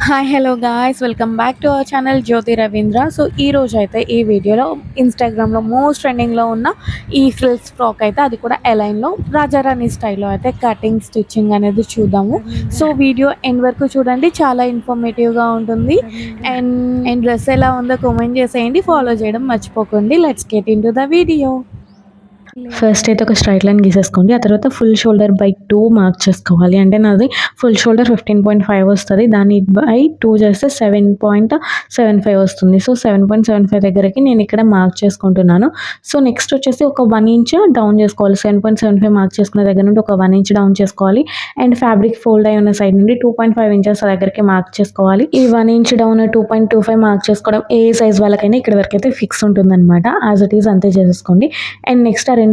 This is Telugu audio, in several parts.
Hi hello guys welcome back to our channel Jyothi Ravindra. So ఈ రోజు అయితే ఈ వీడియోలో ఇన్స్టాగ్రామ్లో మోస్ట్ ట్రెండింగ్లో ఉన్న ఈ ఫ్రిల్స్ ఫ్రాక్ అయితే అది కూడా ఎలైన్లో రాజారాణి స్టైల్లో అయితే కటింగ్ స్టిచ్చింగ్ అనేది చూద్దాము. సో వీడియో ఎండ్ వరకు చూడండి, చాలా ఇన్ఫర్మేటివ్గా ఉంటుంది. అండ్ డ్రెస్ ఎలా ఉందో కామెంట్ చేసేయండి, ఫాలో చేయడం మర్చిపోకండి. Let's get in to the video. First అయితే ఒక స్ట్రైట్ లైన్ గీసేసుకోండి. ఆ తర్వాత ఫుల్ షోల్డర్ బై 2 మార్క్ చేసుకోవాలి. అంటే నాది ఫుల్ షోల్డర్ 15.5 వస్తుంది, దాన్ని బై 2 చేస్తే 7.75 వస్తుంది. సో 7.75 దగ్గరికి నేను ఇక్కడ మార్క్ చేసుకుంటున్నాను. సో నెక్స్ట్ వచ్చేసి ఒక 1 ఇంచ్ డౌన్ చేసుకోవాలి. 7.75 మార్క్ చేసుకున్న దగ్గర నుండి ఒక 1 ఇంచ్ డౌన్ చేసుకోవాలి. అండ్ ఫ్యాబ్రిక్ ఫోల్డ్ అయి ఉన్న సైడ్ నుండి 2.5 ఇంచెస్ దగ్గరికి మార్క్ చేసుకోవాలి. ఈ 1 ఇంచ్ డౌన్ 2.25 మార్క్ చేసుకోవడం ఏ సైజ్ వాళ్ళకైనా ఇక్కడ వరకు అయితే ఫిక్స్ ఉంటుంది అనమాట. యాజ్ ఇట్ ఈస్ అంతే చేసేసుకోండి. అండ్ నెక్స్ట్ ఆ రెండు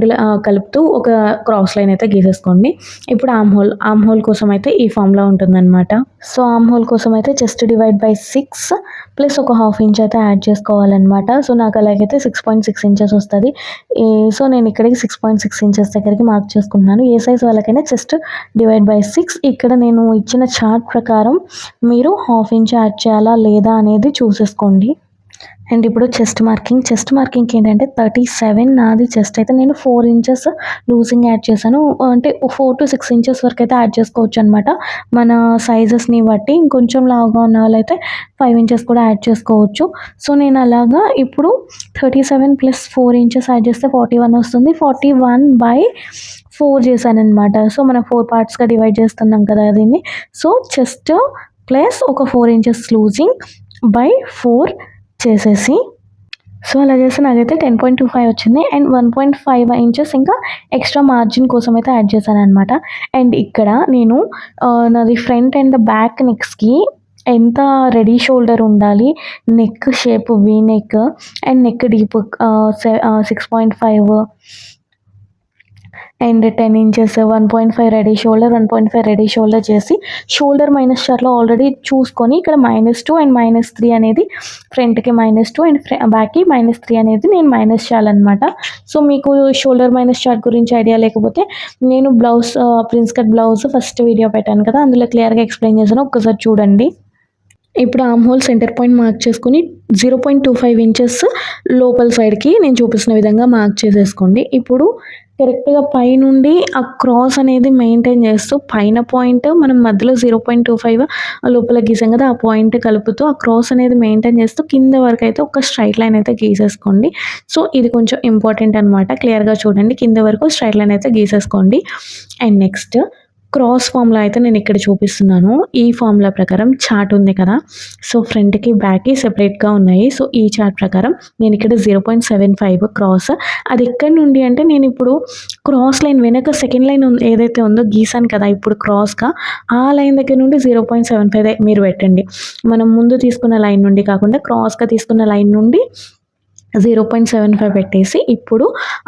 కలుపుతూ ఒక క్రాస్ లైన్ అయితే గీసేసుకోండి. ఇప్పుడు ఆమ్ హోల్ కోసం అయితే ఈ ఫామ్లో ఉంటుందన్నమాట. సో ఆమ్ హోల్ కోసం అయితే చెస్ట్ డివైడ్ బై 6 ప్లస్ ఒక హాఫ్ ఇంచ్ అయితే యాడ్ చేసుకోవాలన్నమాట. సో నాకు అలాగైతే 6.6 ఇంచెస్ వస్తుంది. సో నేను ఇక్కడికి 6.6 ఇంచెస్ దగ్గరికి మార్క్ చేసుకుంటున్నాను. ఏ సైజ్ వాళ్ళకైనా చెస్ట్ డివైడ్ బై 6. ఇక్కడ నేను ఇచ్చిన చార్ట్ ప్రకారం మీరు హాఫ్ ఇంచ్ యాడ్ చేయాలా లేదా అనేది చూసేసుకోండి. అండ్ ఇప్పుడు చెస్ట్ మార్కింగ్కి ఏంటంటే 37 నాది. చెస్ట్ అయితే నేను 4 ఇంచెస్ లూజింగ్ యాడ్ చేశాను. అంటే 4 to 6 ఇంచెస్ వరకు అయితే యాడ్ చేసుకోవచ్చు అనమాట మన సైజెస్ని బట్టి. ఇంకొంచెం లావుగా ఉన్న వాళ్ళైతే 5 ఇంచెస్ కూడా యాడ్ చేసుకోవచ్చు. సో నేను అలాగా ఇప్పుడు 37 ప్లస్ 4 ఇంచెస్ యాడ్ చేస్తే 41 వస్తుంది. 41/4 చేశాను అనమాట. సో మనం 4 పార్ట్స్గా డివైడ్ చేస్తున్నాం కదా దీన్ని. సో చెస్ట్ ప్లస్ ఒక 4 ఇంచెస్ లూజింగ్ బై 4 చేసేసి, సో అలా చేస్తే నాకైతే 10.25 వచ్చింది. అండ్ 1.5 ఇంచెస్ ఇంకా ఎక్స్ట్రా మార్జిన్ కోసం అయితే యాడ్ చేశాను అనమాట. అండ్ ఇక్కడ నేను నాది ఫ్రంట్ అండ్ బ్యాక్ నెక్స్కి ఎంత రెడీ షోల్డర్ ఉండాలి, neck shape V neck and neck deep 6.5 and 10 inches 1.5 ready shoulder చేసి షోల్డర్ మైనస్ చార్ట్లో ఆల్రెడీ చూసుకొని ఇక్కడ -2 అండ్ -3 అనేది ఫ్రంట్కి -2 అండ్ బ్యాక్కి -3 అనేది నేను మైనస్ చేయాలన్నమాట. సో మీకు షోల్డర్ మైనస్ చార్ట్ గురించి ఐడియా లేకపోతే నేను prince cut blouse first video పెట్టాను కదా, అందులో క్లియర్గా ఎక్స్ప్లెయిన్ చేశాను, ఒక్కసారి చూడండి. ఇప్పుడు arm hole centre point mark చేసుకుని 0.25 ఇంచెస్ లోపల సైడ్కి నేను చూపిస్తున్న విధంగా మార్క్ చేసేసుకోండి. ఇప్పుడు కరెక్ట్గా పైనుండి ఆ క్రాస్ అనేది మెయింటైన్ చేస్తూ పైన పాయింట్ మనం మధ్యలో 0.25 లోపల గీసాం కదా, ఆ పాయింట్ కలుపుతూ ఆ క్రాస్ అనేది మెయింటైన్ చేస్తూ కింద వరకు అయితే ఒక స్ట్రైట్ లైన్ అయితే గీసేసుకోండి. సో ఇది కొంచెం ఇంపార్టెంట్ అనమాట, క్లియర్గా చూడండి. కింద వరకు స్ట్రైట్ లైన్ అయితే గీసేసుకోండి. అండ్ నెక్స్ట్ క్రాస్ ఫామ్లో అయితే నేను ఇక్కడ చూపిస్తున్నాను. ఈ ఫార్ములా ప్రకారం చార్ట్ ఉంది కదా, సో ఫ్రంట్కి బ్యాక్కి సెపరేట్గా ఉన్నాయి. సో ఈ చార్ట్ ప్రకారం నేను ఇక్కడ 0.75 క్రాస్, అది ఎక్కడి నుండి అంటే నేను ఇప్పుడు క్రాస్ లైన్ వెనక సెకండ్ లైన్ ఏదైతే ఉందో గీసాను కదా ఇప్పుడు క్రాస్గా, ఆ లైన్ దగ్గర నుండి 0.75 మీరు పెట్టండి. మనం ముందు తీసుకున్న లైన్ నుండి కాకుండా క్రాస్గా తీసుకున్న లైన్ నుండి 0.75 పెట్టేసి ఇప్పుడు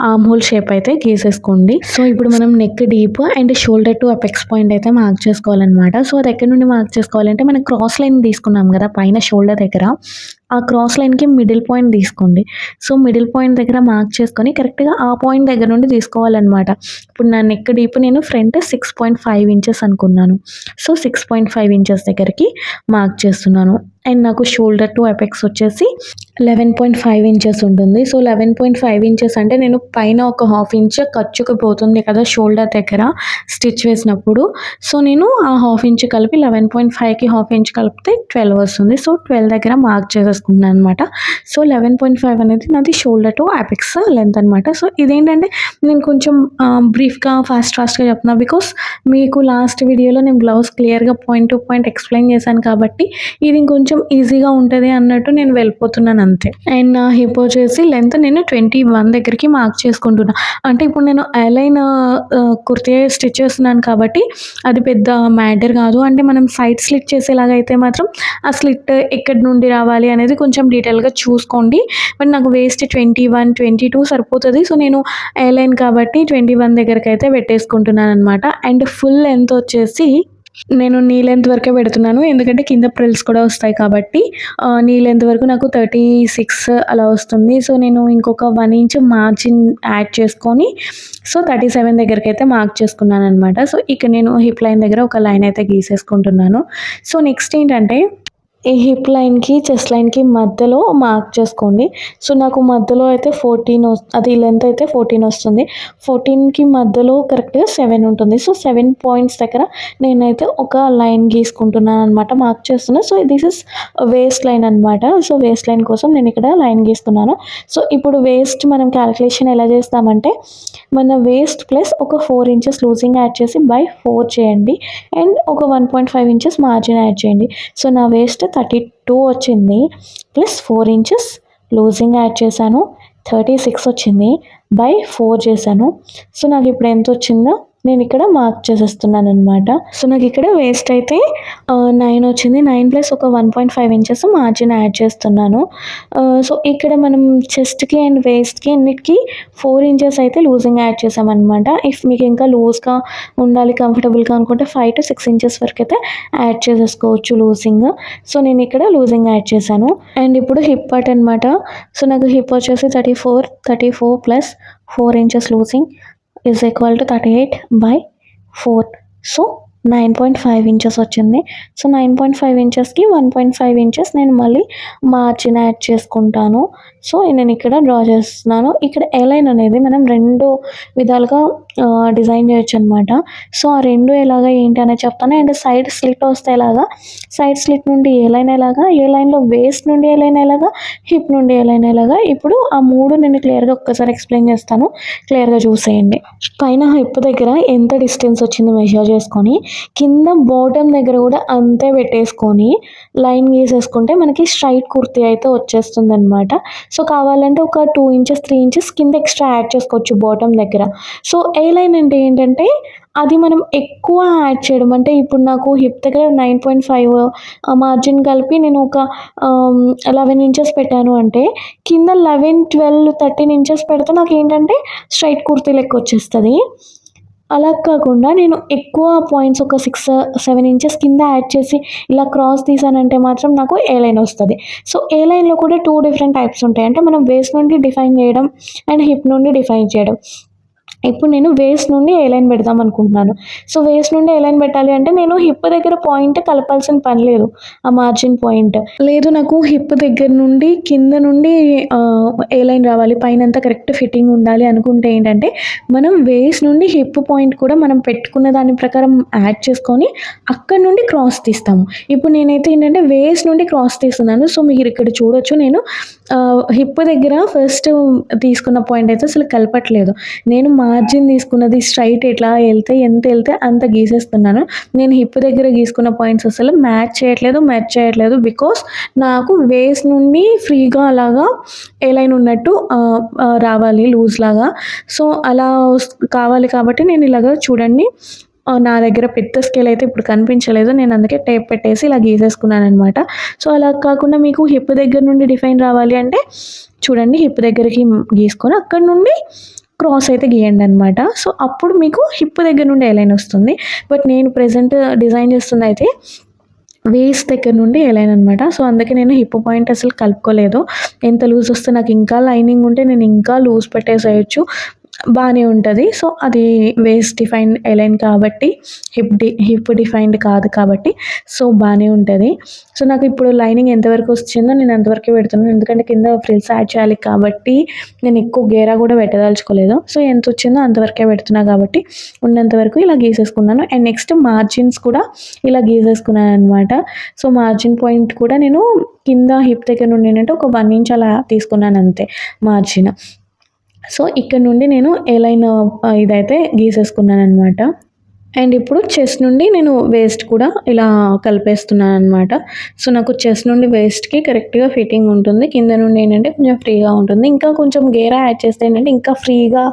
ఆమ్ హోల్ షేప్ అయితే గీసేసుకోండి. సో ఇప్పుడు మనం neck deep and shoulder to apex point అయితే మార్క్ చేసుకోవాలన్నమాట. సో అది ఎక్కడి నుండి మార్క్ చేసుకోవాలంటే మనం క్రాస్ లైన్ తీసుకున్నాం కదా పైన షోల్డర్ దగ్గర, ఆ క్రాస్ లైన్కి మిడిల్ పాయింట్ తీసుకోండి. సో మిడిల్ పాయింట్ దగ్గర మార్క్ చేసుకొని కరెక్ట్గా ఆ పాయింట్ దగ్గర నుండి తీసుకోవాలన్నమాట. ఇప్పుడు నా నెక్ డీప్ నేను ఫ్రంట్ 6.5 ఇంచెస్ అనుకున్నాను. సో 6.5 ఇంచెస్ దగ్గరికి మార్క్ చేస్తున్నాను. అండ్ నాకు షోల్డర్ టు అపెక్స్ వచ్చేసి 11.5 ఇంచెస్ ఉంటుంది. సో 11.5 ఇంచెస్ అంటే నేను పైన ఒక హాఫ్ ఇంచ్ ఖర్చుకు పోతుంది కదా షోల్డర్ దగ్గర స్టిచ్ వేసినప్పుడు. సో నేను ఆ హాఫ్ ఇంచ్ కలిపి 11.5కి హాఫ్ ఇంచ్ కలిపితే 12 వస్తుంది. సో 12 దగ్గర మార్క్ చేసేసుకున్నాను అనమాట. సో 11.5 అనేది నాది షోల్డర్ టు అపెక్స్ లెంత్ అనమాట. సో ఇదేంటంటే నేను కొంచెం బ్రీఫ్గా ఫాస్ట్గా చెప్తున్నా, బికాస్ మీకు లాస్ట్ వీడియోలో నేను బ్లౌజ్ క్లియర్గా పాయింట్ టు పాయింట్ ఎక్స్ప్లెయిన్ చేశాను కాబట్టి ఇది ఇంకొంచెం ఈజీగా ఉంటుంది అన్నట్టు నేను వెళ్ళిపోతున్నాను అంతే. అండ్ నా హిప్ వచ్చేసి లెంత్ నేను 21 దగ్గరికి మార్క్ చేసుకుంటున్నా. అంటే ఇప్పుడు నేను అలైన్ కుర్తీ స్టిచ్ చేస్తున్నాను కాబట్టి అది పెద్ద మ్యాటర్ కాదు. అంటే మనం సైడ్ స్లిట్ చేసేలాగా అయితే మాత్రం ఆ స్లిట్ ఎక్కడి నుండి రావాలి అనేది కొంచెం డీటెయిల్గా చూసుకోండి. బట్ నాకు వేస్ట్ 21, 22 సరిపోతుంది. సో నేను అలైన్ కాబట్టి 21 దగ్గరికి అయితే పెట్టేసుకుంటున్నాను అనమాట. అండ్ ఫుల్ లెంత్ వచ్చేసి నేను నీ లెంత్ వరకే పెడుతున్నాను, ఎందుకంటే కింద ప్రిల్స్ కూడా వస్తాయి కాబట్టి. నీ లెంత్ వరకు నాకు 36 అలా వస్తుంది. సో నేను ఇంకొక 1 ఇంచ్ మార్జిన్ యాడ్ చేసుకొని సో 37 దగ్గరికి అయితే మార్క్ చేసుకున్నాను అనమాట. సో ఇక్కడ నేను హిప్ లైన్ దగ్గర ఒక లైన్ అయితే గీసేసుకుంటున్నాను. సో నెక్స్ట్ ఏంటంటే ఈ హిప్ లైన్‌కి, చెస్ట్ లైన్‌కి మధ్యలో మార్క్ చేసుకోండి. సో, నాకు మధ్యలో అయితే 14 అది లెంత్ అయితే 14 వస్తుంది. 14కి మధ్యలో కరెక్ట్‌గా 7 ఉంటుంది. సో, 7 పాయింట్స్ దగ్గర నేనైతే ఒక లైన్ గీసుకుంటున్నాననమాట. మార్క్ చేస్తున్నా. So, this is waist line అనమాట. సో, వేస్ట్ లైన్ కోసం నేనిక్కడ లైన్ గీస్తున్నాను. సో, ఇప్పుడు వేస్ట్ మనం క్యాలిక్యులేషన్ ఎలా చేస్తామంటే, మన వేస్ట్ ప్లస్ ఒక 4 ఇంచెస్ లూజింగ్ యాడ్ చేసి బై 4 చేయండి. అండ్ ఒక 1.5 ఇంచెస్ మార్జిన్ యాడ్ చేయండి. సో, నా వేస్ట్ 32 వచ్చింది. ప్లస్ 4 ఇంచెస్ లూజింగ్ యాడ్ చేశాను. 36 వచ్చింది. బై 4 చేశాను. సో, నాకిప్పుడు ఎంతొచ్చిందో నేనిక్కడ మార్క్ చేసేస్తున్నాననమాట. సో, నాకిక్కడ వేస్ట్ అయితే 9 వచ్చింది. 9 ప్లస్ ఒక 1.5 ఇంచెస్ మార్జిన్ యాడ్ చేస్తున్నాను. సో, ఇక్కడ మనం చెస్ట్‌కి అండ్ వేస్ట్‌కి అన్నిటికి 4 ఇంచెస్ అయితే లూజింగ్ యాడ్ చేశామనమాట. ఇఫ్ మీకు ఇంకా లూజ్‌గా ఉండాలి, కంఫర్టబుల్‌గా అనుకుంటే 5-6 ఇంచెస్ వరకైతే యాడ్ చేసేసుకోవచ్చు లూజింగ్. సో, నేనిక్కడ లూజింగ్ యాడ్ చేశాను. అండ్ ఇప్పుడు హిప్ పార్ట్ అనమాట. సో, నాకు హిప్ వచ్చేసి 34 plus 4 inches losing is equal to 38/4. So, 9.5 inches వచ్చింది. సో, 9.5 ఇంచెస్‌కి 1.5 ఇంచెస్ నేను మళ్ళీ మార్జిన్ యాడ్ చేసుకుంటాను. సో, నేనిక్కడ డ్రా చేస్తున్నాను. ఇక్కడ ఏ లైన్ అనేది మనం 2 విధాలుగా డిజైన్ చేయొచ్చనమాట. సో, ఆ 2 ఎలాగా ఏంటి అనేది చెప్తాను. అండ్ సైడ్ స్లిట్ వస్తే ఎలాగా, సైడ్ స్లిట్ నుండి ఏ లైన్ ఎలాగా, ఏ లైన్‌లో వేస్ట్ నుండి ఏ లైన్ ఎలాగా, హిప్ నుండి ఏ లైన్ ఎలాగా, ఇప్పుడు ఆ 3 నేను క్లియర్‌గా ఒక్కసారి ఎక్స్‌ప్లెయిన్ చేస్తాను. క్లియర్‌గా చూసేయండి. పైన హిప్ దగ్గర ఎంత డిస్టెన్స్ వచ్చిందో మెజర్ చేసుకొని, కింద బాటమ్ దగ్గర కూడా అంతే పెట్టేసుకొని, లైన్ గీసేసుకుంటే మనకి స్ట్రైట్ కుర్తీ అయితే వచ్చేస్తుందనమాట. సో, కావాలంటే ఒక 2 ఇంచెస్, 3 ఇంచెస్ కింద ఎక్స్ట్రా యాడ్ చేసుకోవచ్చు బాటమ్ దగ్గర. సో, ఏ లైన్ అంటే ఏంటంటే, అది మనం ఎక్కువ యాడ్ చేయడం. అంటే ఇప్పుడు నాకు హిప్ దగ్గర 9.5 మార్జిన్ కలిపి నేను ఒక 11 ఇంచెస్ పెట్టాను అంటే, కింద 11, 12, 13 ఇంచెస్ పెడితే నాకేంటంటే స్ట్రైట్ కుర్తీ లెక్క వచ్చేస్తది. అలా కాకుండా నేను ఎక్కువ పాయింట్స్ ఒక 6, 7 ఇంచెస్ కింద యాడ్ చేసి ఇలా క్రాస్ తీసానంటే మాత్రం నాకు ఏ లైన్ వస్తది. సో, ఏ లైన్‌లో కూడా 2 డిఫరెంట్ టైప్స్ ఉంటాయి. అంటే మనం వేస్ట్ నుండి డిఫైన్ చేయడం అండ్ హిప్ నుండి డిఫైన్ చేయడం. ఇప్పుడు నేను వేస్ట్ నుండి ఏ లైన్ పెడదాం అనుకుంటున్నాను. సో, వేస్ట్ నుండి ఏ లైన్ పెట్టాలి అంటే నేను హిప్ దగ్గర పాయింట్ కలపాల్సిన పని లేదు. ఆ మార్జిన్ పాయింట్. లేదు నాకు హిప్ దగ్గర నుండి కింద నుండి ఏ లైన్ రావాలి, పైనంతా కరెక్ట్ ఫిట్టింగ్ ఉండాలి అనుకుంటే ఏంటంటే, మనం వేస్ట్ నుండి హిప్ పాయింట్ కూడా మనం పెట్టుకున్న దాని ప్రకారం యాడ్ చేసుకొని అక్కడి నుండి క్రాస్ తీస్తాము. ఇప్పుడు నేనైతే ఏంటంటే వేస్ట్ నుండి క్రాస్ తీస్తున్నాను. సో, మీరు ఇక్కడ చూడొచ్చు నేను హిప్ దగ్గర ఫస్ట్ తీసుకున్న పాయింట్ అయితే అసలు కలపట్లేదు. నేను మార్జిన్ తీసుకున్నది స్ట్రైట్ ఎట్లా ఎళ్తే ఎంత ఎళ్తే అంత గీసేస్తున్నాను. నేను హిప్ దగ్గర గీసుకున్న పాయింట్స్ అసలు మ్యాచ్ చేయట్లేదు. బికాస్ నాకు వేస్ట్ నుండి ఫ్రీగా అలాగా ఏ లైన్ ఉన్నట్టు రావాలి లూజ్‌లాగా. సో, అలా కావాలి కాబట్టి నేను ఇలాగ చూడండి నా దగ్గర పెద్ద స్కేల్ అయితే ఇప్పుడు కనిపించలేదు. నేను అందుకే టేప్ పెట్టేసి ఇలా గీసేసుకున్నాననమాట. సో, అలా కాకుండా మీకు హిప్ దగ్గర నుండి డిఫైన్ రావాలి అంటే చూడండి హిప్ దగ్గరికి గీసుకొని అక్కడి నుండి క్రాస్ అయితే గీయండనమాట. సో, అప్పుడు మీకు హిప్ దగ్గర నుండి ఏ లైన్ వస్తుంది. బట్ నేను ప్రెజెంట్ డిజైన్ చేస్తుందయితే వేస్ట్ దగ్గర నుండి ఏ లైన్ అనమాట. సో, అందుకే నేను హిప్ పాయింట్ అసలు కలుపుకోలేదు. ఎంత లూజ్ వస్తే నాకు ఇంకా లైనింగ్ ఉంటే నేను ఇంకా లూజ్ పెట్టేసేయొచ్చు. బానే ఉంటది. సో, అది వేస్ట్ డిఫైన్డ్ ఏ లైన్ కాబట్టి హిప్ డిఫైన్డ్ కాదు కాబట్టి సో, బానే ఉంటది. సో, నాకు ఇప్పుడు లైనింగ్ ఎంతవరకు వచ్చిందో నేను అంతవరకే పెడుతున్నాను. ఎందుకంటే కింద ఫ్రిల్స్ యాడ్ చేయాలి కాబట్టి నేను ఎక్కువ గేరా కూడా పెట్టదలుచుకోలేదు. సో, ఎంత వచ్చిందో అంతవరకే పెడుతున్నా కాబట్టి ఉన్నంత వరకు ఇలా గీసేసుకున్నాను. అండ్ నెక్స్ట్ మార్జిన్స్ కూడా ఇలా గీసేసుకున్నాననమాట. సో, మార్జిన్ పాయింట్ కూడా నేను కింద హిప్ దగ్గర నుండి ఏంటంటే ఒక 1 ఇంచ్ అలా తీసుకున్నాను అంతే మార్జిన్. సో, ఇక్కడ నుండి నేను ఏ లైన్ ఇదైతే గీసేసుకున్నాననమాట. అండ్ ఇప్పుడు చెస్ట్ నుండి నేను వేస్ట్ కూడా ఇలా కలిపేస్తున్నాననమాట. సో, నాకు చెస్ట్ నుండి వేస్ట్‌కి కరెక్ట్‌గా ఫిట్టింగ్ ఉంటుంది. కింద నుండి ఏంటంటే కొంచెం ఫ్రీగా ఉంటుంది. ఇంకా కొంచెం గేరా యాడ్ చేస్తే ఏంటంటే ఇంకా ఫ్రీగా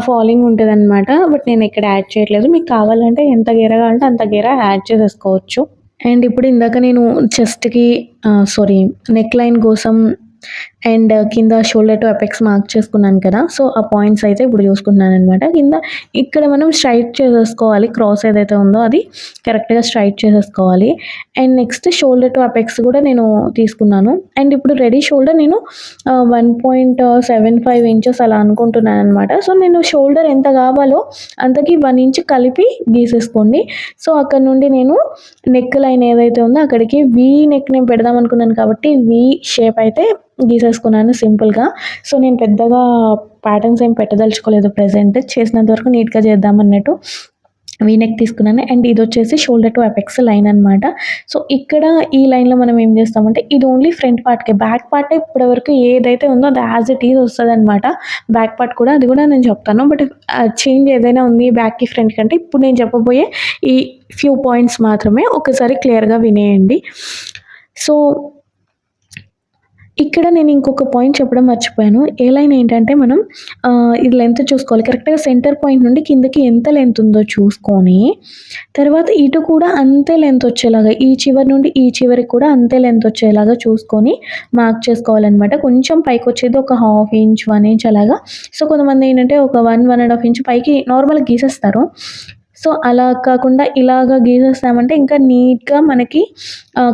ఫాలింగ్ ఉంటదనమాట. బట్ నేను ఇక్కడ యాడ్ చేయట్లేదు. మీకు కావాలంటే ఎంత గేరా కావాలంటే అంత గేరా యాడ్ చేసేసుకోవచ్చు. అండ్ ఇప్పుడు ఇందాక నేను చెస్ట్‌కి నెక్ లైన్ కోసం అండ్ కింద షోల్డర్ టు అపెక్స్ మార్క్ చేసుకున్నాను కదా! సో, ఆ పాయింట్స్ అయితే ఇప్పుడు చూసుకుంటున్నాననమాట. కింద ఇక్కడ మనం స్ట్రైట్ చేసేసుకోవాలి. క్రాస్ ఏదైతే ఉందో అది కరెక్ట్‌గా స్ట్రైట్ చేసేసుకోవాలి. And next shoulder to apex కూడా నేను తీసుకున్నాను. అండ్ ఇప్పుడు రెడీ షోల్డర్ నేను 1.75 ఇంచెస్ అలా అనుకుంటున్నాననమాట. సో, నేను షోల్డర్ ఎంత కావాలో అంతకి 1 ఇంచ్ కలిపి గీసేసుకోండి. సో, అక్కడ నుండి నేను నెక్ లైన్ ఏదైతే ఉందో అక్కడికి వీ నెక్ నేను పెడదాం అనుకున్నాను కాబట్టి వీ షేప్ అయితే గీసేసుకున్నాను సింపుల్‌గా. సో, నేను పెద్దగా ప్యాటర్న్స్ ఏం పెట్టదలుచుకోలేదు ప్రెజెంట్. చేసినంత వరకు నీట్‌గా చేద్దామన్నట్టు వీ నెక్ తీసుకున్నాను. అండ్ ఇదొచ్చేసి షోల్డర్ టు అపెక్స్ లైన్ అనమాట. సో, ఇక్కడ ఈ లైన్‌లో మనం ఏం చేస్తామంటే ఇది ఓన్లీ ఫ్రంట్ పార్ట్‌కే. బ్యాక్ పార్ట్ ఇప్పటివరకు ఏదైతే ఉందో అది యాజ్ ఇట్ ఈజ్ వస్తదనమాట. బ్యాక్ పార్ట్ కూడా అది కూడా నేను చెప్తాను. బట్ చేంజ్ ఏదైనా ఉంది బ్యాక్‌కి, ఫ్రంట్‌కి అంటే ఇప్పుడు నేను చెప్పబోయే ఈ ఫ్యూ పాయింట్స్ మాత్రమే ఒకసారి క్లియర్‌గా వినేయండి. సో, ఇక్కడ నేను ఇంకొక పాయింట్ చెప్పడం మర్చిపోయాను. ఏ లైన్ ఏంటంటే మనం ఇది లెంత్ చూసుకోవాలి. కరెక్ట్‌గా సెంటర్ పాయింట్ నుండి కిందకి ఎంత లెంత్ ఉందో చూసుకొని, తర్వాత ఇటు కూడా అంతే లెంత్ వచ్చేలాగా ఈ చివరి నుండి ఈ చివరికి కూడా అంతే లెంత్ వచ్చేలాగా చూసుకొని మార్క్ చేసుకోవాలనమాట. కొంచెం పైకొచ్చేది ఒక 1/2 ఇంచ్, 1 ఇంచ్ అలాగా. సో, కొంతమంది ఏంటంటే ఒక 1, 1½ ఇంచ్ పైకి నార్మల్‌గా గీసేస్తారు. సో, అలా కాకుండా ఇలాగ గీసేసామంటే ఇంకా నీట్‌గా మనకి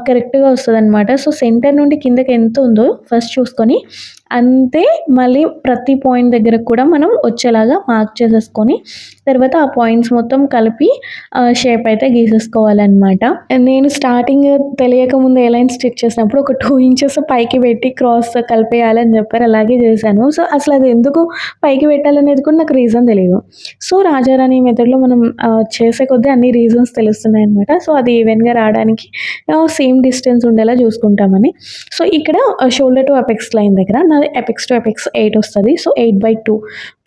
కరెక్ట్‌గా వస్తదనమాట. సో, సెంటర్ నుండి కిందకి ఎంత ఉందో ఫస్ట్ చూసుకొని, అంతే మళ్ళీ ప్రతి పాయింట్ దగ్గరకు కూడా మనం వచ్చేలాగా మార్క్ చేసేసుకొని, తర్వాత ఆ పాయింట్స్ మొత్తం కలిపి షేప్ అయితే గీసేసుకోవాలనమాట. నేను స్టార్టింగ్ తెలియకముందు ఏ లైన్ స్టిచ్ చేసినప్పుడు ఒక 2 ఇంచెస్ పైకి పెట్టి క్రాస్ కలిపేయాలని చెప్పారు. అలాగే చేశాను. సో, అసలు అది ఎందుకు పైకి పెట్టాలనేది కూడా నాకు రీజన్ తెలీదు. సో, రాజారాణి మెథడ్‌లో మనం చేసే కొద్దీ అన్ని రీజన్స్ తెలుస్తున్నాయనమాట. సో, అది ఈవెన్‌గా రావడానికి సేమ్ డిస్టెన్స్ ఉండేలా చూసుకుంటామని. సో, ఇక్కడ షోల్డర్ టు అపెక్స్ లైన్ దగ్గర నాది అపెక్స్ టు అపెక్స్ 8 వస్తది. సో, 8/2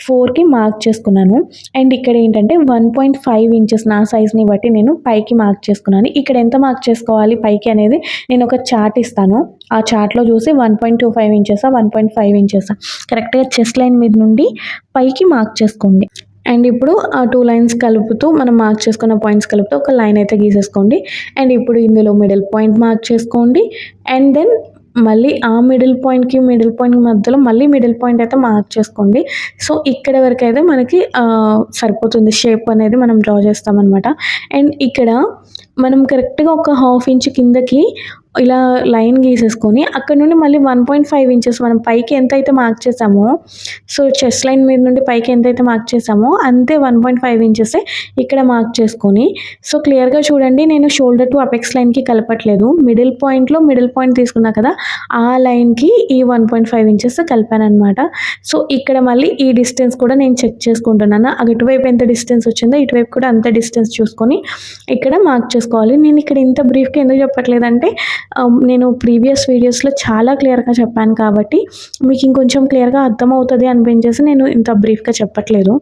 4కి మార్క్ చేసుకున్నాను. అండ్ ఇక్కడ ఏంటంటే 1.5 ఇంచెస్ నా సైజ్‌ని బట్టి నేను పైకి మార్క్ చేసుకున్నాను. ఇక్కడ ఎంత మార్క్ చేసుకోవాలి పైకి అనేది నేను ఒక చార్ట్ ఇస్తాను. ఆ చార్ట్‌లో చూసి 1.25 ఇంచెసా, 1.5 ఇంచెసా కరెక్ట్‌గా చెస్ట్ లైన్ మీద నుండి పైకి మార్క్ చేసుకోండి. అండ్ ఇప్పుడు ఆ 2 లైన్స్ కలుపుతూ మనం మార్క్ చేసుకున్న పాయింట్స్ కలుపుతూ ఒక లైన్ అయితే గీసేసుకోండి. అండ్ ఇప్పుడు ఇందులో మిడిల్ పాయింట్ మార్క్ చేసుకోండి. అండ్ దెన్ మళ్ళీ ఆ మిడిల్ పాయింట్‌కి మధ్యలో మళ్ళీ మిడిల్ పాయింట్ అయితే మార్క్ చేసుకోండి. సో, ఇక్కడి వరకైతే మనకి సరిపోతుంది. షేప్ అనేది మనం డ్రా చేస్తామనమాట. అండ్ ఇక్కడ మనం కరెక్ట్‌గా ఒక 1/2 ఇంచ్ కిందకి ఇలా లైన్ గీసేసుకొని అక్కడ నుండి మళ్ళీ 1.5 ఇంచెస్ మనం పైకి ఎంతైతే మార్క్ చేసామో, సో, చెస్ట్ లైన్ మీద నుండి పైకి ఎంతైతే మార్క్ చేసామో అంతే 1.5 ఇంచెసే ఇక్కడ మార్క్ చేసుకొని, సో, క్లియర్‌గా చూడండి నేను షోల్డర్ టు అపెక్స్ లైన్‌కి కలపట్లేదు. మిడిల్ పాయింట్ తీసుకున్నా కదా! ఆ లైన్‌కి ఈ 1.5 ఇంచెస్ కలిపాననమాట. సో, ఇక్కడ మళ్ళీ ఈ డిస్టెన్స్ కూడా నేను చెక్ చేసుకుంటున్నాను. అటువైపు ఎంత డిస్టెన్స్ వచ్చిందో ఇటువైపు కూడా అంత డిస్టెన్స్ చూసుకొని ఇక్కడ మార్క్ చేసుకోవాలి. నేను ఇక్కడ ఇంత బ్రీఫ్‌గా ఎందుకు చెప్పట్లేదంటే నేను ప్రీవియస్ వీడియోస్‌లో చాలా క్లియర్‌గా చెప్పాను కాబట్టి మీకు ఇంకొంచెం క్లియర్‌గా అర్థమవుతది అనిపించేసి నేను ఇంత బ్రీఫ్‌గా చెప్పట్లేదు.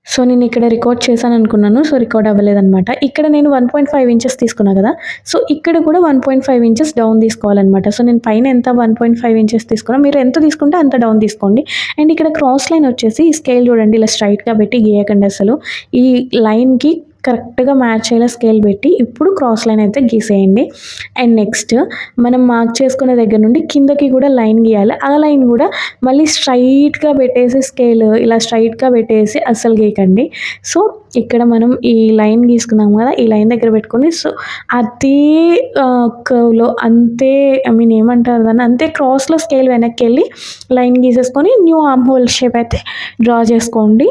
సో, నేను ఇక్కడ రికార్డ్ చేశాను అనుకున్నాను. సో, రికార్డ్ అవ్వలేదనమాట. ఇక్కడ నేను 1.5 ఇంచెస్ తీసుకున్నా కదా! సో, ఇక్కడ కూడా 1.5 ఇంచెస్ డౌన్ తీసుకోవాలనమాట. సో, నేను పైన ఎంత 1.5 ఇంచెస్ తీసుకున్నా మీరు ఎంత తీసుకుంటే అంత డౌన్ తీసుకోండి. అండ్ ఇక్కడ క్రాస్ లైన్ వచ్చేసి ఈ స్కేల్ చూడండి ఇలా స్ట్రైట్‌గా పెట్టి గీయకండి అసలు. ఈ లైన్‌కి కరెక్ట్‌గా మ్యాచ్ అయ్యేలా స్కేల్ పెట్టి ఇప్పుడు క్రాస్ లైన్ అయితే గీసేయండి. అండ్ నెక్స్ట్ మనం మార్క్ చేసుకునే దగ్గర నుండి కిందకి కూడా లైన్ గీయాలి. ఆ లైన్ కూడా మళ్ళీ స్ట్రైట్‌గా పెట్టేసి స్కేల్ ఇలా స్ట్రైట్‌గా పెట్టేసి అస్సలు గీయకండి. సో, ఇక్కడ మనం ఈ లైన్ గీసుకున్నాం కదా! ఈ లైన్ దగ్గర పెట్టుకొని సో, అదే కర్వ్‌లో అంతే ఏమంటారు దాన్ని అంతే క్రాస్‌లో స్కేల్ వెనక్కెళ్ళి లైన్ గీసేసుకొని న్యూ ఆర్మ్ హోల్ షేప్ అయితే డ్రా చేసుకోండి.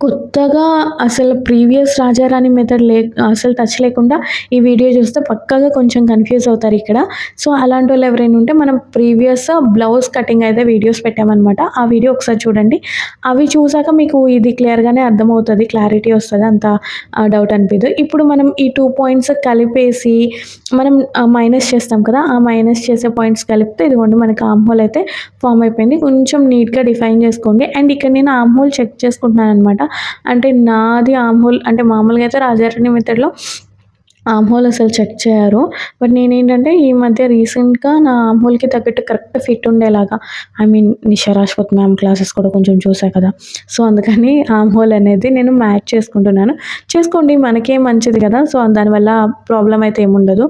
కొత్తగా అసలు ప్రీవియస్ రాజారాణి మెథడ్ అసలు టచ్ లేకుండా ఈ వీడియో చూస్తే పక్కాగా కొంచెం కన్ఫ్యూజ్ అవుతారు ఇక్కడ. సో, అలాంటి వాళ్ళు ఎవరైనా ఉంటే మనం ప్రీవియస్ బ్లౌజ్ కటింగ్ అయితే వీడియోస్ పెట్టామనమాట. ఆ వీడియో ఒకసారి చూడండి. అవి చూసాక మీకు ఇది క్లియర్‌గానే అర్థమవుతది. క్లారిటీ వస్తది. అంత డౌట్ అనిపియదు. ఇప్పుడు మనం ఈ 2 పాయింట్స్ కలిపేసి మనం మైనస్ చేస్తాం కదా! ఆ మైనస్ చేసే పాయింట్స్ కలిపితే ఇదిగోండి మనకి ఆర్మ్ హోల్ అయితే ఫార్మ్ అయిపోయింది. కొంచెం నీట్‌గా డిఫైన్ చేసుకోండి. అండ్ ఇక్కడ నేను ఆర్మ్ హోల్ చెక్ చేసుకుంటున్నాననమాట. అంటే నాది ఆర్మ్ హోల్ అంటే మామూలుగా అయితే రాజారాణి మెథడ్‌లో ఆర్మ్ హోల్ అసలు చెక్ చేయరు. బట్ నేనేంటంటే ఈ మధ్య రీసెంట్‌గా నా ఆర్మ్ హోల్‌కి తగ్గట్టు కరెక్ట్ ఫిట్ ఉండేలాగా నిషా రాజ్‌పూత్ మ్యామ్ క్లాసెస్ కూడా కొంచెం చూసా కదా! సో, అందుకని ఆర్మ్ హోల్ అనేది నేను మ్యాచ్ చేసుకుంటున్నాను. చేసుకోండి మనకే మంచిది కదా! సో, దానివల్ల ప్రాబ్లమ్ అయితే ఏముండదు.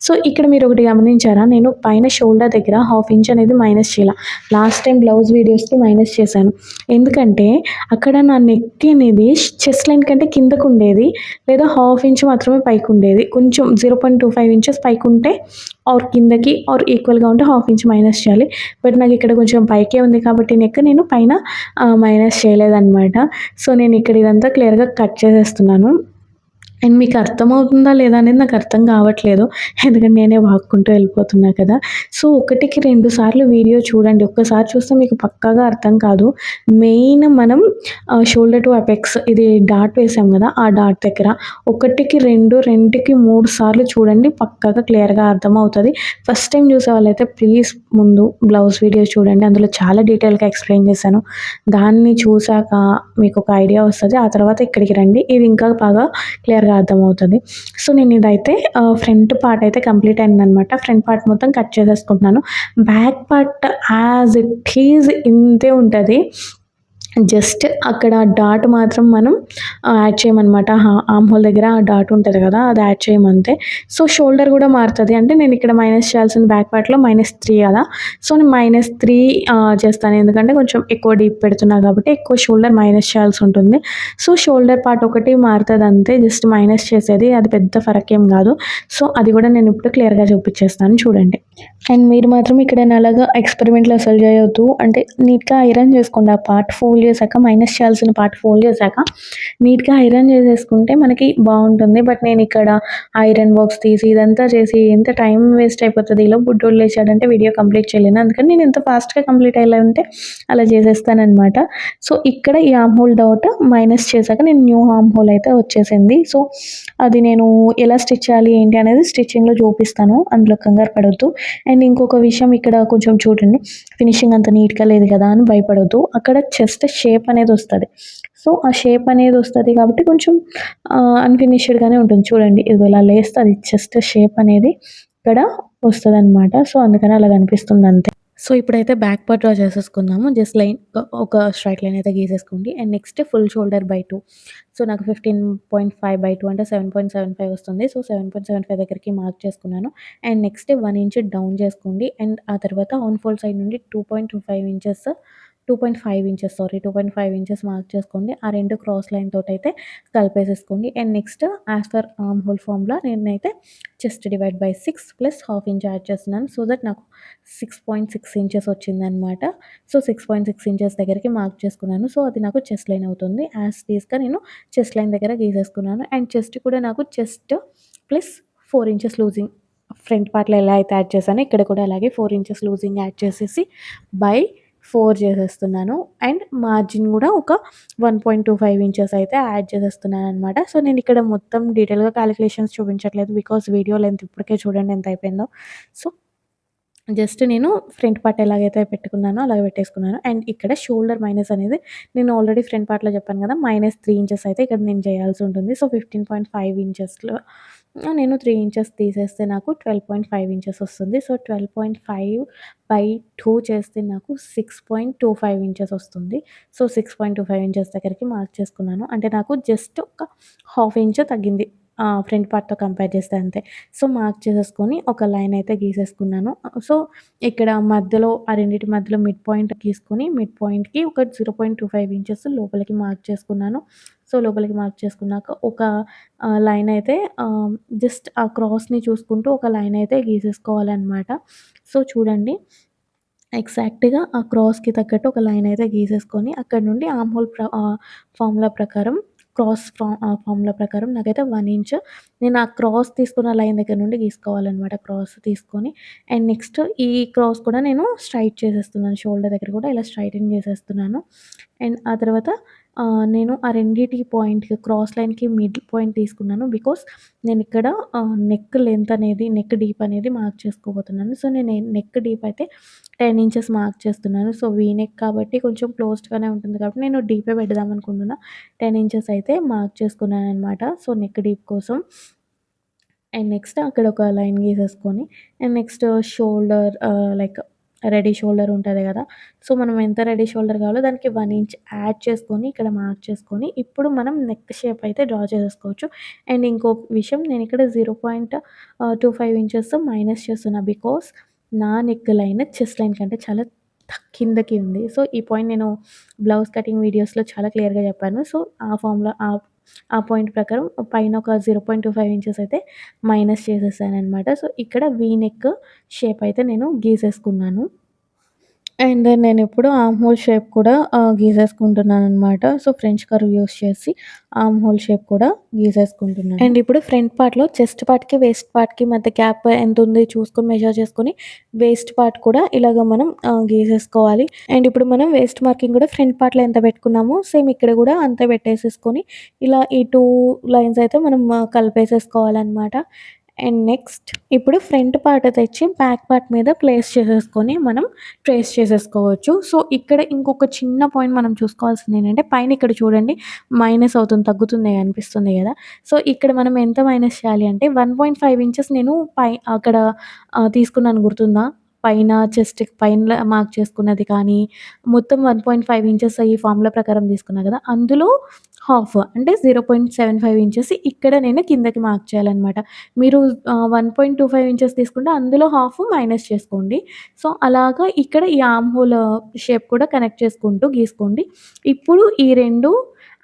సో, ఇక్కడ మీరొకటి గమనించారా? నేను పైన షోల్డర్ దగ్గర హాఫ్ ఇంచ్ అనేది మైనస్ చేయాల. లాస్ట్ టైమ్ బ్లౌజ్ వీడియోస్‌కి మైనస్ చేశాను. ఎందుకంటే, అక్కడ నా నెక్ అనేది చెస్ట్ లైన్ కంటే కిందకుండేది. లేదా హాఫ్ ఇంచ్ మాత్రమే పైకుండేది. కొంచెం 0.25 ఇంచెస్ పైకుంటే ఆర్ కిందకి ఆర్ ఈక్వల్‌గా ఉంటే హాఫ్ ఇంచ్ మైనస్ చేయాలి. బట్ నాకిక్కడ కొంచెం పైకే ఉంది కాబట్టి నెక్ నేను పైన మైనస్ చేయలేదనమాట. సో, నేనిక్కడ ఇదంతా క్లియర్‌గా కట్ చేసేస్తున్నాను. అండ్ మీకు అర్థమవుతుందా లేదా అనేది నాకు అర్థం కావట్లేదు. ఎందుకంటే నేనే వాక్కుంటూ వెళ్ళిపోతున్నా కదా! సో, ఒకటికి 2 సార్లు వీడియో చూడండి. ఒక్కసారి చూస్తే మీకు పక్కాగా అర్థం కాదు. మెయిన్ మనం షోల్డర్ టు అపెక్స్ ఇది డాట్ వేసాం కదా! ఆ డాట్ దగ్గర 1కి 2, 2కి 3 సార్లు చూడండి. పక్కాగా క్లియర్‌గా అర్థమవుతది. ఫస్ట్ టైమ్ చూసేవాళ్ళైతే ప్లీజ్ ముందు బ్లౌజ్ వీడియో చూడండి. అందులో చాలా డీటెయిల్‌గా ఎక్స్‌ప్లెయిన్ చేశాను. దాన్ని చూసాక మీకొక ఐడియా వస్తది. ఆ తర్వాత ఇక్కడికి రండి. ఇది ఇంకా బాగా క్లియర్‌గా అర్థమవుతది. సో, నేను ఇదైతే ఫ్రంట్ పార్ట్ అయితే కంప్లీట్ అయిందనమాట. ఫ్రంట్ పార్ట్ మొత్తం కట్ చేసేసుకుంటున్నాను. Back part as it is ఇంతే ఉంటది. జస్ట్ అక్కడ డాట్ మాత్రం మనం యాడ్ చేయమనమాట. ఆర్మ్ హోల్ దగ్గర ఆ డాట్ ఉంటది కదా! అది యాడ్ చేయమంతే. సో, షోల్డర్ కూడా మారుతది. అంటే నేను ఇక్కడ మైనస్ చేయాల్సిన బ్యాక్ పార్ట్‌లో -3 కదా! సో, నేను -3 చేస్తాను. ఎందుకంటే కొంచెం ఎక్కువ డీప్ పెడుతున్నా కాబట్టి ఎక్కువ షోల్డర్ మైనస్ చేయాల్సి ఉంటుంది. సో, షోల్డర్ పార్ట్ ఒకటి మారుతది అంతే. జస్ట్ మైనస్ చేసేది. అది పెద్ద ఫరకేం కాదు. సో, అది కూడా నేను ఇప్పుడు క్లియర్‌గా చూపించేస్తాను చూడండి. అండ్ మీరు మాత్రం ఇక్కడ నల్లగా ఎక్స్పెరిమెంట్లు అసలు చేయొద్దు. అంటే నీట్‌గా ఐరన్ చేసుకోండి. ఆ పార్ట్ ఫోల్డ్ చేశాక మైనస్ చేయాల్సిన పార్ట్ ఫోల్డ్ చేశాక నీట్‌గా ఐరన్ చేసేసుకుంటే మనకి బావుంటుంది. బట్ నేను ఇక్కడ ఐరన్ బాక్స్ తీసి ఇదంతా చేసి ఎంత టైం వేస్ట్ అయిపోతది. ఈలోపు బుడ్డోడు లేచాడంటే వీడియో కంప్లీట్ చేయలేను. అందుకని నేను ఎంత ఫాస్ట్‌గా కంప్లీట్ అయ్యేలా అలా చేసేస్తాననమాట. సో, ఇక్కడ ఈ ఆర్మ్ హోల్ డాట్ మైనస్ చేశాక నేను న్యూ ఆర్మ్ హోల్ అయితే వచ్చేసింది. సో, అది నేను ఎలా స్టిచ్ చేయాలి ఏంటి అనేది స్టిచ్చింగ్‌లో చూపిస్తాను. అందులో కంగారు పడొద్దు. అండ్ ఇంకొక విషయం ఇక్కడ కొంచెం చూడండి. ఫినిషింగ్ అంత నీట్‌గా లేదు కదా అని భయపడొద్దు. అక్కడ చెస్ట్ షేప్ అనేది వస్తది. సో, ఆ షేప్ అనేది వస్తది కాబట్టి కొంచెం అన్‌ఫినిష్డ్‌గానే ఉంటుంది. చూడండి ఇదిగో ఇలా లేస్తే అది చెస్ట్ షేప్ అనేది ఇక్కడ వస్తదనమాట. సో, అందుకని అలా కనిపిస్తుంది అంతే. సో, ఇప్పుడైతే బ్యాక్ పార్ట్ డ్రా చేసేసుకుందాము. జస్ట్ లైన్ ఒక స్ట్రెయిట్ లైన్ అయితే గీసేసుకోండి. And next full shoulder by 2. So, నాకు 15.5/2 అంటే 7.75 వస్తుంది. సో, 7.75 దగ్గరికి మార్క్ చేసుకున్నాను. అండ్ నెక్స్ట్ 1 ఇంచ్ డౌన్ చేసుకోండి. అండ్ ఆ తర్వాత ఆర్మ్ ఫోల్డ్ సైడ్ నుండి 2.5 ఇంచెస్ 2.5 ఇంచెస్ మార్క్ చేసుకోండి. ఆ 2 క్రాస్ లైన్ తోటైతే కలిపేసేసుకోండి. And next as per arm hole formula నేనైతే chest divide by 6 plus half inch add చేస్తున్నాను. సో దట్ నాకు 6.6 ఇంచెస్ వచ్చిందనమాట. సో, 6.6 ఇంచెస్ దగ్గరికి మార్క్ చేసుకున్నాను. సో, అది నాకు చెస్ట్ లైన్ అవుతుంది. యాజ్ టీజ్‌గా నేను చెస్ట్ లైన్ దగ్గర గీసేసుకున్నాను. అండ్ చెస్ట్ కూడా నాకు chest plus 4 inches loosing front పార్ట్‌లో ఎలా అయితే యాడ్ చేశానో ఇక్కడ కూడా అలాగే 4 ఇంచెస్ లూజింగ్ యాడ్ చేసేసి బై 4 చేసేస్తున్నాను. అండ్ మార్జిన్ కూడా ఒక 1.25 ఇంచెస్ అయితే యాడ్ చేసేస్తున్నాననమాట. సో, నేను ఇక్కడ మొత్తం డీటెయిల్‌గా కాలిక్యులేషన్స్ చూపించట్లేదు. బికాజ్ వీడియో లెంత్ ఇప్పటికే చూడండి ఎంత అయిపోయిందో. సో, జస్ట్ నేను ఫ్రంట్ పార్ట్ ఎలాగైతే పెట్టుకున్నానో అలాగ పెట్టేసుకున్నాను. అండ్ ఇక్కడ షోల్డర్ మైనస్ అనేది నేను ఆల్రెడీ ఫ్రంట్ పార్ట్‌లో చెప్పాను కదా! -3 ఇంచెస్ అయితే ఇక్కడ నేను చేయాల్సి ఉంటుంది. సో, 15.5 ఇంచెస్‌లో నేను 3 ఇంచెస్ తీసేస్తే నాకు 12.5 ఇంచెస్ వస్తుంది. సో, 12.5/2 చేస్తే నాకు 6.25 ఇంచెస్ వస్తుంది. సో, 6.25 ఇంచెస్ దగ్గరికి మార్క్ చేసుకున్నాను. అంటే నాకు జస్ట్ ఒక హాఫ్ ఇంచ్ తగ్గింది. ఫ్రంట్ పార్ట్‌తో కంపేర్ చేస్తే అంతే. సో, మార్క్ చేసేసుకొని ఒక లైన్ అయితే గీసేసుకున్నాను. సో, ఇక్కడ మధ్యలో ఆ రెండిటి మధ్యలో మిడ్ పాయింట్ గీసుకొని మిడ్ పాయింట్‌కి ఒక 0.25 ఇంచెస్ లోపలికి మార్క్ చేసుకున్నాను. సో, లోపలికి మార్క్ చేసుకున్నాక ఒక లైన్ అయితే జస్ట్ ఆ క్రాస్‌ని చూసుకుంటూ ఒక లైన్ అయితే గీసేసుకోవాలనమాట. సో, చూడండి ఎగ్జాక్ట్‌గా ఆ క్రాస్‌కి తగ్గట్టు ఒక లైన్ అయితే గీసేసుకొని అక్కడి నుండి ఆర్మ్ హోల్ ఫార్ములా ప్రకారం ఫార్ములా ప్రకారం నాకైతే 1 ఇంచ్ నేను ఆ క్రాస్ తీసుకున్న లైన్ దగ్గర నుండి గీసుకోవాలనమాట. క్రాస్ తీసుకొని అండ్ నెక్స్ట్ ఈ క్రాస్ కూడా నేను స్ట్రెయిట్ చేసేస్తున్నాను. షోల్డర్ దగ్గర కూడా ఇలా స్ట్రెయిటెన్ చేసేస్తున్నాను. అండ్ ఆ తర్వాత నేను ఆ రెండిటి పాయింట్‌కి క్రాస్ లైన్‌కి మిడిల్ పాయింట్ తీసుకున్నాను. బికాజ్ నేనిక్కడ నెక్ లెంత్ అనేది, నెక్ డీప్ అనేది మార్క్ చేసుకోబోతున్నాను. సో, నేను నెక్ డీప్ అయితే 10 ఇంచెస్ మార్క్ చేస్తున్నాను. సో, వీ నెక్ కాబట్టి కొంచెం క్లోజ్డ్‌గానే ఉంటుంది కాబట్టి నేను డీపే పెడదాం అనుకుంటున్నా. 10 ఇంచెస్ అయితే మార్క్ చేసుకున్నాననమాట. సో, నెక్ డీప్ కోసం. అండ్ నెక్స్ట్ అక్కడ ఒక లైన్ గీసేసుకొని and next shoulder like ready shoulder ఉంటది గదా! సో, మనం ఎంత రెడీ షోల్డర్ కావాలో దానికి 1 ఇంచ్ యాడ్ చేసుకొని, ఇక్కడ మార్క్ చేసుకొని, ఇప్పుడు మనం నెక్ షేప్ అయితే డ్రా చేసేసుకోవచ్చు. అండ్ ఇంకో విషయం నేనిక్కడ 0.25 ఇంచెస్ మైనస్ చేస్తున్నా. బికాజ్ నా నెక్ లైన్ చెస్ట్ లైన్ కంటే చాలా కిందకి ఉంది. సో, ఈ పాయింట్ నేను బ్లౌజ్ కటింగ్ వీడియోస్‌లో చాలా క్లియర్‌గా చెప్పాను. సో, ఆ ఫార్మ్‌లో ఆ పాయింట్ ప్రకారం పైన ఒక 0.25 ఇంచెస్ అయితే మైనస్ చేసేసాననమాట. సో, ఇక్కడ వీ నెక్ షేప్ అయితే నేను గీసేసుకున్నాను. అండ్ దెన్ నేనిప్పుడు ఆర్మ్ హోల్ షేప్ కూడా గీసేసుకుంటున్నాననమాట. సో, ఫ్రెంచ్ కర్వ్ యూజ్ చేసి ఆర్మ్ హోల్ షేప్ కూడా గీసేసుకుంటున్నాను. అండ్ ఇప్పుడు ఫ్రంట్ పార్ట్‌లో చెస్ట్ పార్ట్‌కి, వేస్ట్ పార్ట్‌కి మధ్య గ్యాప్ ఎంతుంది చూసుకొని మెజర్ చేసుకొని, వేస్ట్ పార్ట్ కూడా ఇలాగ మనం గీసేసుకోవాలి. అండ్ ఇప్పుడు మనం వేస్ట్ మార్కింగ్ కూడా ఫ్రంట్ పార్ట్‌లో ఎంత పెట్టుకున్నామో సేమ్ ఇక్కడ కూడా అంతే పెట్టేసేసుకొని, ఇలా ఈ 2 లైన్స్ అయితే మనం కలిపేసేసుకోవాలనమాట. అండ్ నెక్స్ట్ ఇప్పుడు ఫ్రంట్ పార్ట్ తెచ్చి బ్యాక్ పార్ట్ మీద ప్లేస్ చేసేసుకొని మనం ట్రేస్ చేసేసుకోవచ్చు. సో, ఇక్కడ ఇంకొక చిన్న పాయింట్ మనం చూసుకోవాల్సింది ఏంటంటే, పైన ఇక్కడ చూడండి మైనస్ అవుతుంది, తగ్గుతుంది అనిపిస్తుంది గదా! సో, ఇక్కడ మనం ఎంత మైనస్ చేయాలి అంటే 1.5 ఇంచెస్ నేను అక్కడ తీసుకున్నాను గుర్తుందా? పైన చెస్ట్‌కి పైన మార్క్ చేసుకున్నది కానీ, మొత్తం 1.5 ఇంచెస్ ఈ ఫార్ములా ప్రకారం తీసుకున్నా గదా! అందులో హాఫ్ అంటే 0.75 ఇంచెస్ ఇక్కడ నేను కిందకి మార్క్ చేయాలనమాట. మీరు 1.25 ఇంచెస్ తీసుకుంటే అందులో హాఫ్ మైనస్ చేసుకోండి. సో, అలాగా ఇక్కడ ఈ ఆర్మ్ హోల్ షేప్ కూడా కనెక్ట్ చేసుకుంటూ గీసుకోండి. ఇప్పుడు ఈ 2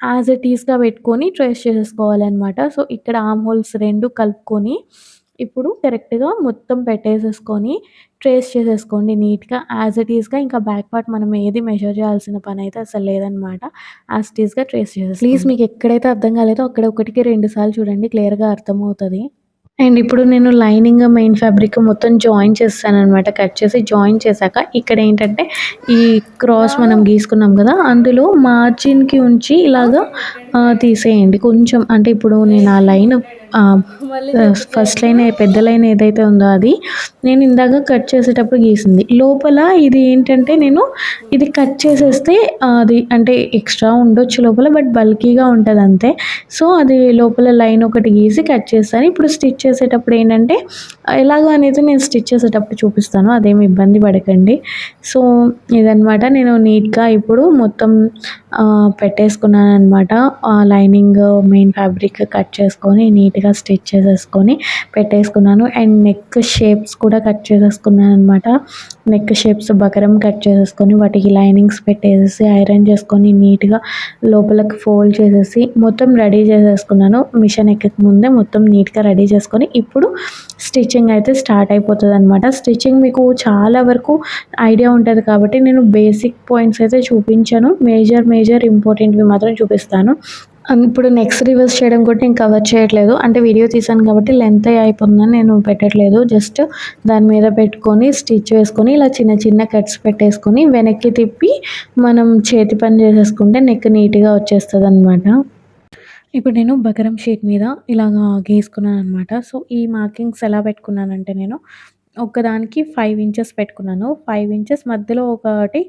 యాజ్ ఇట్ ఈస్‌గా పెట్టుకొని ట్రేస్ చేసేసుకోవాలనమాట. సో, ఇక్కడ ఆర్మ్ హోల్స్ 2 కలుపుకొని ఇప్పుడు కరెక్ట్‌గా మొత్తం పెట్టేసేసుకొని ట్రేస్ చేసేసుకోండి నీట్‌గా. యాజ్ ఇట్ ఈస్‌గా ఇంకా బ్యాక్ పార్ట్ మనం ఏది మెజర్ చేయాల్సిన పనైతే అసలు లేదనమాట. యాజ్ ఇట్ ఈస్‌గా ట్రేస్ చేసేసుకోండి. ప్లీజ్ మీకు ఎక్కడైతే అర్థం కాలేదో అక్కడ ఒకటికి 2 సార్లు చూడండి, క్లియర్‌గా అర్థమవుతది. అండ్ ఇప్పుడు నేను లైనింగ్, మెయిన్ ఫ్యాబ్రిక్ మొత్తం జాయిన్ చేసేసాననమాట. కట్ చేసి జాయిన్ చేశాక ఇక్కడేంటంటే ఈ క్రాస్ మనం గీసుకున్నాం గదా! అందులో మార్జిన్‌కి ఉంచి ఇలాగా తీసేయండి. కొంచెం అంటే ఇప్పుడు నేను ఆ లైన్ ఆహ్, ఫస్ట్ లైన్ పెద్ద లైన్ ఏదైతే ఉందో అది నేను ఇందాక కట్ చేసేటప్పుడు గీసింది. లోపల ఇది ఏంటంటే నేను ఇది కట్ చేసేస్తే అది అంటే ఎక్స్ట్రా ఉండొచ్చు లోపల, బట్ బల్కీగా ఉంటదంతే. సో, అది లోపల లైన్ ఒకటి గీసి కట్ చేశాను. ఇప్పుడు స్టిచ్ చేసేటప్పుడు ఏంటంటే ఎలాగో అనేది నేను స్టిచ్ చేసేటప్పుడు చూపిస్తాను. అదేమి ఇబ్బంది పడకండి. సో, ఇదనమాట నేను నీట్‌గా ఇప్పుడు మొత్తం పెట్టేసుకున్నాననమాట. లైనింగ్, మెయిన్ ఫ్యాబ్రిక్ కట్ చేసుకొని నీట్‌గా స్టిచ్ చేసేసుకొని పెట్టేసుకున్నాను. అండ్ నెక్ షేప్స్ కూడా కట్ చేసేసుకున్నాననమాట. నెక్ షేప్స్ బకరం కట్ చేసేసుకొని వాటికి లైనింగ్స్ పెట్టేసేసి ఐరన్ చేసుకొని నీట్‌గా లోపలకి ఫోల్డ్ చేసేసి మొత్తం రెడీ చేసేసుకున్నాను. మిషన్ ఎక్కక ముందే మొత్తం నీట్‌గా రెడీ చేసుకొని ఇప్పుడు స్టిచ్చింగ్ అయితే స్టార్ట్ అయిపోతదనమాట. స్టిచ్చింగ్ మీకు చాలా వరకు ఐడియా ఉంటది కాబట్టి నేను బేసిక్ పాయింట్స్ అయితే చూపించను. మేజర్ ఇంపార్టెంట్‌వి మాత్రం చూపిస్తాను. ఇప్పుడు నెక్స్ట్ రివర్స్ చేయడం కూడా నేను కవర్ చేయట్లేదు. అంటే వీడియో తీశాను కాబట్టి లెంత్ అయిపోతుందని నేను పెట్టట్లేదు. జస్ట్ దాని మీద పెట్టుకొని స్టిచ్ వేసుకొని ఇలా చిన్న చిన్న కట్స్ పెట్టేసుకొని వెనక్కి తిప్పి మనం చేతి పని చేసేసుకుంటే నెక్ నీట్‌గా వచ్చేస్తదనమాట. ఇప్పుడు నేను బకరం షీట్ మీద ఇలాగా గీసుకున్నాననమాట. సో, ఈ మార్కింగ్స్ ఎలా పెట్టుకున్నానంటే నేను ఒకదానికి 5 ఇంచెస్ పెట్టుకున్నాను. 5 ఇంచెస్ మధ్యలో ఒకటి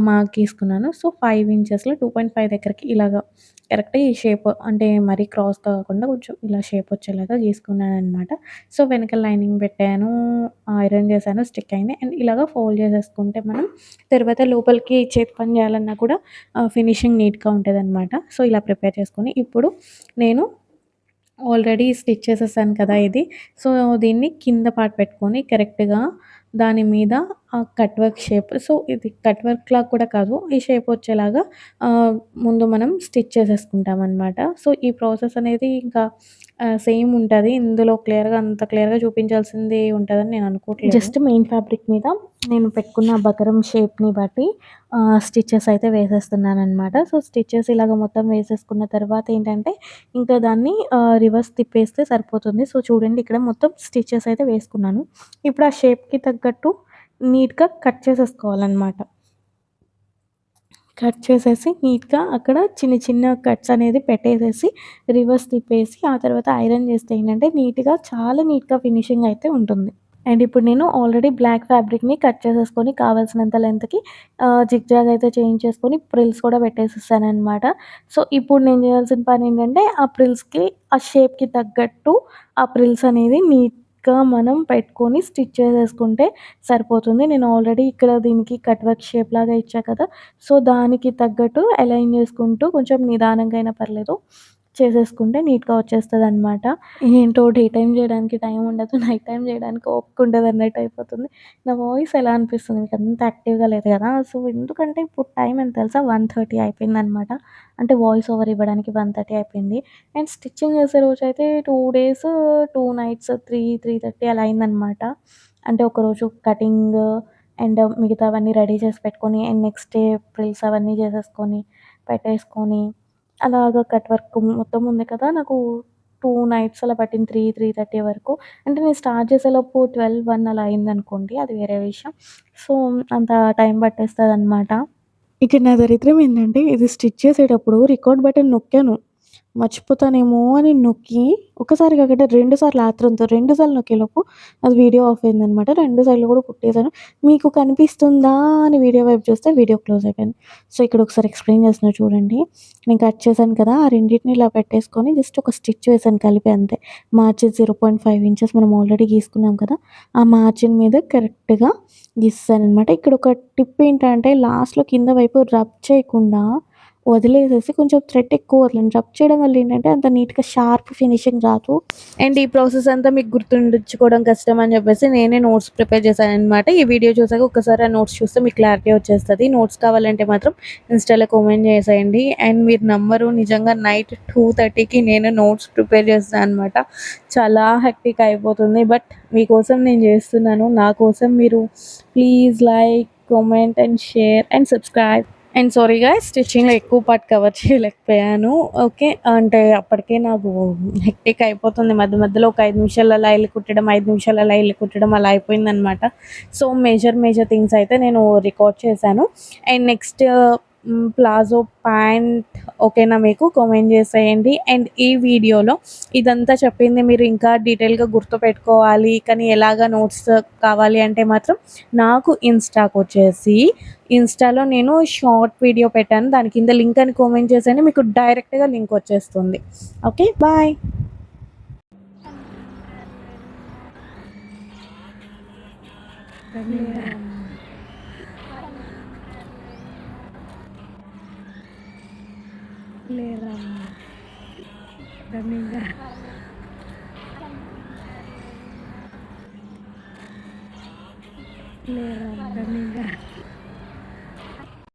మార్క్ గీసుకున్నాను. సో, 5 ఇంచెస్‌లో 2.5 దగ్గరికి ఇలాగా కరెక్ట్‌గా ఈ షేప్ అంటే మరీ క్రాస్‌గా కాకుండా కొంచెం ఇలా షేప్ వచ్చేలాగా గీసుకున్నాననమాట. సో, వెనకాల లైనింగ్ పెట్టాను, ఐరన్ చేశాను, స్టిక్ అయింది. అండ్ ఇలాగా ఫోల్డ్ చేసేసుకుంటే మనం తర్వాత లోపలికి చేతి పని చేయాలన్నా కూడా ఫినిషింగ్ నీట్‌గా ఉంటదనమాట. సో, ఇలా ప్రిపేర్ చేసుకొని ఇప్పుడు నేను ఆల్రెడీ స్టిచ్ చేసేసాను కదా ఇది. సో, దీన్ని కింద పార్ట్ పెట్టుకొని కరెక్ట్‌గా దాని మీద కట్ వర్క్ షేప్, సో, ఇది కట్ వర్క్‌లా కూడా కాదు. ఈ షేప్ వచ్చేలాగా ముందు మనం స్టిచ్ చేసేసుకుంటామనమాట. సో, ఈ ప్రాసెస్ అనేది ఇంకా సేమ్ ఉంటది. ఇందులో అంత క్లియర్‌గా చూపించాల్సింది ఉంటదని నేను అనుకోవట్లేదు. జస్ట్ మెయిన్ ఫ్యాబ్రిక్ మీద నేను పెట్టుకున్న బకరం షేప్‌ని బట్టి స్టిచెస్ అయితే వేసేస్తున్నాననమాట. సో, స్టిచెస్ ఇలాగ మొత్తం వేసేసుకున్న తర్వాత ఏంటంటే ఇంకా దాన్ని రివర్స్ తిప్పేస్తే సరిపోతుంది. సో, చూడండి ఇక్కడ మొత్తం స్టిచెస్ అయితే వేసుకున్నాను. ఇప్పుడు ఆ షేప్‌కి తగ్గట్టు నీట్‌గా కట్ చేసేసుకోవాలనమాట. కట్ చేసేసి నీట్‌గా అక్కడ చిన్న చిన్న కట్స్ అనేది పెట్టేసేసి రివర్స్ తిప్పేసి ఆ తర్వాత ఐరన్ చేస్తే ఏంటంటే చాలా నీట్‌గా ఫినిషింగ్ అయితే ఉంటుంది. అండ్ ఇప్పుడు నేను ఆల్రెడీ బ్లాక్ ఫ్యాబ్రిక్‌ని కట్ చేసేసుకొని కావాల్సినంత లెంత్‌కి జిగ్‌జాగ్ అయితే చేయించేసుకొని ప్రిల్స్ కూడా పెట్టేసేసాననమాట. సో, ఇప్పుడు నేను చేయాల్సిన పనేంటంటే ఆ ప్రిల్స్‌కి ఆ షేప్‌కి తగ్గట్టు ఆ ప్రిల్స్ అనేది నీట్‌గా స్ట్రెయిట్‌గా మనం పెట్టుకొని స్టిచ్ చేసేసుకుంటే సరిపోతుంది. నేను ఆల్రెడీ ఇక్కడ దీనికి కట్ వర్క్ షేప్ లాగా ఇచ్చా కదా! సో, దానికి తగ్గట్టు అలైన్ చేసుకుంటూ కొంచెం నిదానంగా అయినా పర్లేదు చేసేసుకుంటే నీట్‌గా వచ్చేస్తదనమాట. ఏంటో డే టైమ్ జేయడానికి టైం ఉండదు. నైట్ టైమ్ జేయడానికి ఓపిక ఉండదన్నట్టు అయిపోతుంది. నా వాయిస్ ఎలా అనిపిస్తుంది? మీకంత యాక్టివ్‌గా లేదు గదా! సో, ఎందుకంటే ఇప్పుడు టైం ఎంత తెలుసా? 1:30 అయిపోయిందనమాట. అంటే వాయిస్ ఓవర్ ఇవ్వడానికి 1:30 అయిపోయింది. అండ్ స్టిచ్చింగ్ చేసే రోజైతే 2 డేస్, 2 నైట్స్ 3:30 అలా అయిందనమాట. అంటే ఒకరోజు కటింగ్ అండ్ మిగతావన్నీ రెడీ చేసి పెట్టుకొని అండ్ నెక్స్ట్ డే ఫ్రిల్స్ అవన్నీ చేసేసుకొని, పెట్టేసుకొని అలాగా కట్ వర్క్ మొత్తం ఉంది కదా! నాకు 2 నైట్స్ అలా పట్టింది. 3:30 వరకు. అంటే నేను స్టార్ట్ చేసేలోపు 12, 1 అలా అయిందనుకోండి. అది వేరే విషయం. సో, అంత టైం పట్టేస్తదనమాట. ఇక్కడ నా దరిద్రం ఏంటంటే, ఇది స్టిచ్ చేసేటప్పుడు రికార్డ్ బటన్ నొక్కాను. మర్చిపోతానేమో అని నొక్కి, ఒక్కసారి కాకుండా 2 సార్లు ఆత్రంతో 2 సార్లు నొక్కేలోపు అది వీడియో ఆఫ్ అయిందనమాట. 2 సార్లు కూడా కుట్టేసాను. మీకు కనిపిస్తుందా అని వీడియో వైపు చూస్తే వీడియో క్లోజ్ అయిపోయింది. సో, ఇక్కడ ఒకసారి ఎక్స్‌ప్లెయిన్ చేస్తున్నా చూడండి. నేను కట్ చేశాను కదా! ఆ రెండిటిని ఇలా పెట్టేసుకొని జస్ట్ ఒక స్టిచ్ వేసాను కలిపి అంతే. మార్జిన్ 0.5 ఇంచెస్ మనం ఆల్రెడీ గీసుకున్నాం కదా! ఆ మార్జిన్ మీద కరెక్ట్‌గా గీసేసాననమాట. ఇక్కడ ఒక టిప్ ఏంటంటే లాస్ట్‌లో కింద వైపు రబ్ చేయకుండా వదిలేసేసి కొంచెం థ్రెడ్ ఎక్కువ వదలండి. రబ్ చేయడం వల్ల ఏంటంటే అంత నీట్‌గా షార్ప్ ఫినిషింగ్ రాదు. అండ్ ఈ ప్రాసెస్ అంతా మీకు గుర్తుంచుకోవడం కష్టం అని చెప్పేసి నేనే నోట్స్ ప్రిపేర్ చేశాననమాట. ఈ వీడియో చూసాక ఒక్కసారి ఆ నోట్స్ చూస్తే మీకు క్లారిటీ వచ్చేస్తది. నోట్స్ కావాలంటే మాత్రం ఇన్‌స్టాలో కామెంట్ చేసేయండి. అండ్ మీరు నమ్మరు నిజంగా నైట్ 2:30కి నేను నోట్స్ ప్రిపేర్ చేస్తున్నా అనమాట. చాలా హెక్టిక్ అయిపోతుంది. బట్ మీకోసం నేను చేస్తున్నాను. నా కోసం మీరు please like, comment and share and subscribe. And sorry guys స్టిచ్చింగ్‌లో ఎక్కువ పార్ట్ కవర్ చేయలేకపోయాను. ఓకే. అంటే అప్పటికే నాకు హెక్టిక్ అయిపోతుంది. మధ్య మధ్యలో ఒక 5 నిమిషాలు అలా ఎళ్లి కుట్టడం, 5 నిమిషాలు అలా ఎళ్లి కుట్టడం అలా అయిపోయిందనమాట. సో, మేజర్ థింగ్స్ అయితే నేను రికార్డ్ చేశాను. అండ్ నెక్స్ట్ ప్లాజో ప్యాంట్ ఓకేనా మీకు? కామెంట్ చేసేయండి. అండ్ ఈ వీడియోలో ఇదంతా చెప్పింది మీరు ఇంకా డీటెయిల్‌గా గుర్తుపెట్టుకోవాలి. కానీ ఎలాగా నోట్స్ కావాలి అంటే మాత్రం నాకు ఇన్‌స్టాలో నేను షార్ట్ వీడియో పెట్టాను. దాని కింద లింక్ అని కామెంట్ చేసేయండి. మీకు డైరెక్ట్‌గా లింక్ వచ్చేస్తుంది. ఓకే. బాయ్. లేదమ్మా రన్నింగ్ లేదా రన్నింగ్